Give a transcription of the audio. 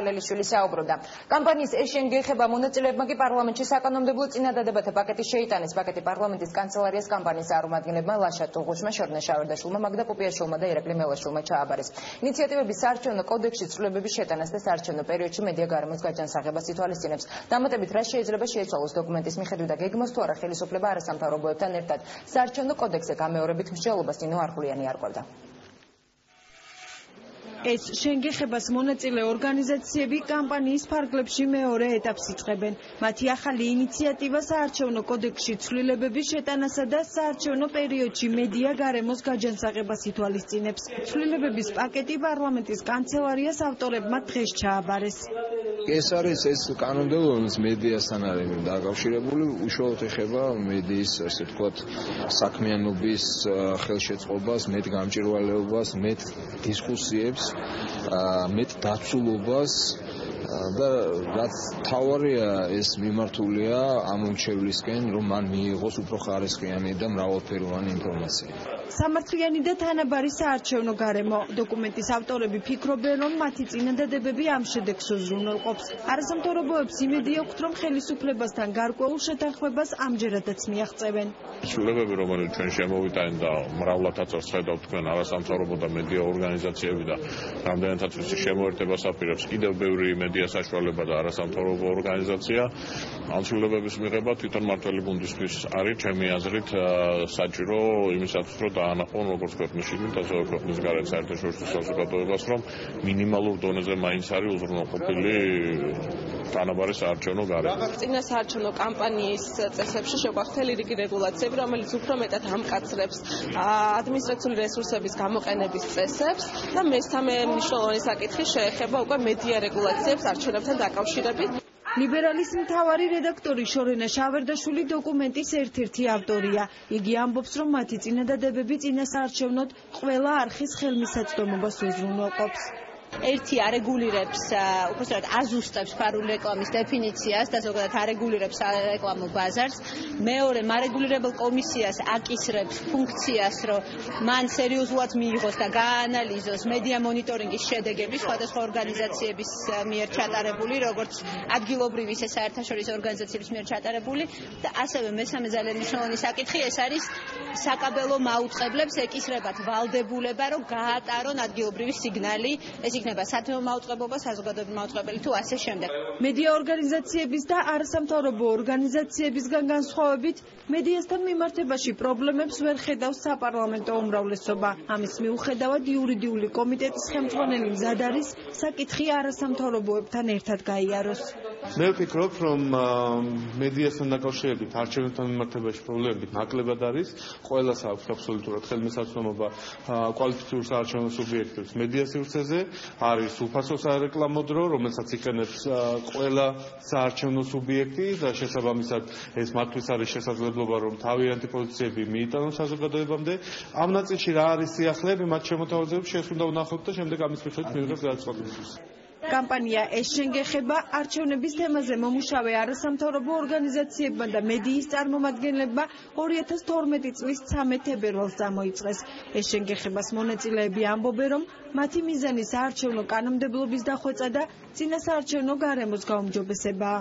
ალელიშვილი საუბრობდა. კამპანიის ეს შენგეხება მონაწილეებმა კი პარლამენტში საკანონმდებლო წინადადებათა პაკეტი შეიტანეს. პაკეტი პარლამენტის კანცელარიას კამპანიის წარმომადგენლებმა ლაშა ტუღუშმა, შორნა შავერდაშვილმა, მაგდა პოპიაშვილმა და ირაკლი მელაშვილმა ჩააბარეს. ინიციატივების საარჩევნო კოდექსში ცვლილებების შეტანას და საარჩევნო პერიოდში მედია გარემოს გაჯანსაღებას ითვალისწინებს. დამატებით, რა შეიძლება შეიცვალოს დოკუმენტის მიხედვით და გეგმოს თუ არა ხელისუფლება არასამთავრობოებთან ერთად. საარჩევნო კოდექსზე გამეორებით მსჯელობას ნინო არხულიანი არკვევდა. ეს შენგეხებას მონაწილე ორგანიზაციები კამპანიის ფარგლებში მეორე ეტაპს იწყებენ. მათი ახალი ინიციატივა საარჩევნო კოდექსში ცვლილებების შეტანასა და საარჩევნო პერიოდში მედია გარემოს გაჯანსაღებას ითვალისწინებს. ცვლილებების პაკეტი პარლამენტის კანცელარიას ავტორებმა დღეს ჩააბარეს. ეს არის ეს კანონმდებლობა, რომელიც მედიასთან არის დაკავშირებული, უშუალოდ ეხება მედიის, ასე ვთქვათ, საქმიანობის ხელშეწყობას, მეტ გამჭირვალეობას, მეტ დისკუსიებს, მეტ დაცულობას და რაც თავარია ეს მიმართულია ამ მომჩევლისკენ, რომ მან მიიღოს უფრო ხარისხიანი და მრავალფეროვანი ინფორმაცია. სამართლიანი და თანაბარი საარჩევნო გარემო. დოკუმენტის ავტორები ფიქრობენ, რომ მათი წინადადებები ამ შედეგს უზრუნველყოფს. არასამთავრობოებს იმედი აქვთ, რომ ხელისუფლებასთან გარკვეულ შეთანხმებას ამჯერადაც მიაღწევენ. ცვლილებები, რომელიც ჩვენ შემოვიტანეთ და მრავლად აწევს ხედავთ თქვენ არასამთავრობო და მედია ორგანიზაციები და რამდენადაც ვიცი შემოერთებას აპირებს კიდევ ბევრი მედია საშუალება და არასამთავრობო ორგანიზაცია. ამ ცვლილებების მიღება თვითონ მმართველი გუნდისთვის არის ჩემი აზრით საჭირო იმისათვის, რომ დაანახონ როგორც ქვეყნის შიგნით, ასევე ქვეყნის გარეთ საერთაშორისო საზოგადოებას, რომ მინიმალურ დონეზე მაინც არის უზრუნველყოფილი თანაბარი საარჩევნო გარემო. წინა საარჩევნო კამპანიის წესებში შეგვაქვს რიგი რეგულაციები, რომელიც უფრო მეტად ამკაცრებს ადმინისტრაციული რესურსების გამოყენების წესებს და მესამე მნიშვნელოვანი საკითხი შეეხება უკვე მედია რეგულაციებს არჩევნებთან დაკავშირებით. ლიბერალის მთავარი რედაქტორი შორენა შავერდაშვილი დოკუმენტის ერთ-ერთი ავტორია. იგი ამბობს, რომ მათი წინადადებები წინასაარჩევნოდ ყველა არხის ხელმისაწვდომობას უზრუნველყოფს. ერთი არეგულირებს, უბრალოდ აზუსტებს ფარული რეკლამის დეფინიციას და ზოგადად არეგულირებს რეკლამულ ბაზარს. მეორე მარეგულირებელ კომისიას აკისრებს ფუნქციას, რომ მან სერიოზულად მიიღოს და გააანალიზოს მედია მონიტორინგის შედეგები სხვადასხვა ორგანიზაციების მიერ ჩატარებული, როგორც ადგილობრივი, ისე საერთაშორისო ორგანიზაციების მიერ ჩატარებული და ასევე მესამე ძალიან მნიშვნელოვანი საკითხი ეს არის საკაბელო მაუწყებლებს ეკისრებათ ვალდებულება, რომ გაატარონ ადგილობრივი სიგნალი. ეს იქნება სათემო მაუწყებლობა, საზოგადოებრივი მაუწყებელი თუ ასე შემდეგ. მედია ორგანიზაციების და არასამთავრობო ორგანიზაციებისგან განსხვავებით, მედიასთან მიმართებაში პრობლემებს ვერ ხედავს საპარლამენტო უმრავლესობა. ამის მიუხედავად იურიდიული კომიტეტის ხელმძღვანელი მზად არის საკითხი არასამთავრობოებთან ერთად გაიაროს. მე ვფიქრობ, რომ მედიასთან დაკავშირებით არჩევნებთან მიმართებაში პრობლემები ნაკლებად არის. ყველას აქვს აბსოლუტურად ხელმისაწვდომობა კვალიფიციური საარჩევნო სუბიექტებს მედია სივრცეზე. არის უფასო სარეკლამო დრო, რომელსაც იყენებს ყველა საარჩევნო სუბიექტი და შესაბამისად ეს მათთვის არის შესაძლებლობა, რომ თავიანთი პოზიციები მიიტანონ საზოგადოებამდე. ამ ნაწილში რა არის სიახლეები, მათ შემოთავაზებებს შეს უნდა ვნახოთ და შემდეგ ამის მიხედვით მივიღებთ გადაწყვეტილებას. კამპანია ეს შენგეხება არჩევნების თემაზე მომუშავე არასამთავრობო ორგანიზაციებმა და მედიის წარმომადგენლებმა 2012 წლის 13 თებერვალს წამოიწყეს. ეს შენგეხებას მონაწილეები ამბობენ, რომ მათი მიზანი საარჩევნო კანონმდებლობის დახვეწა და წინასაარჩევნო გარემოს გაუმჯობესებაა.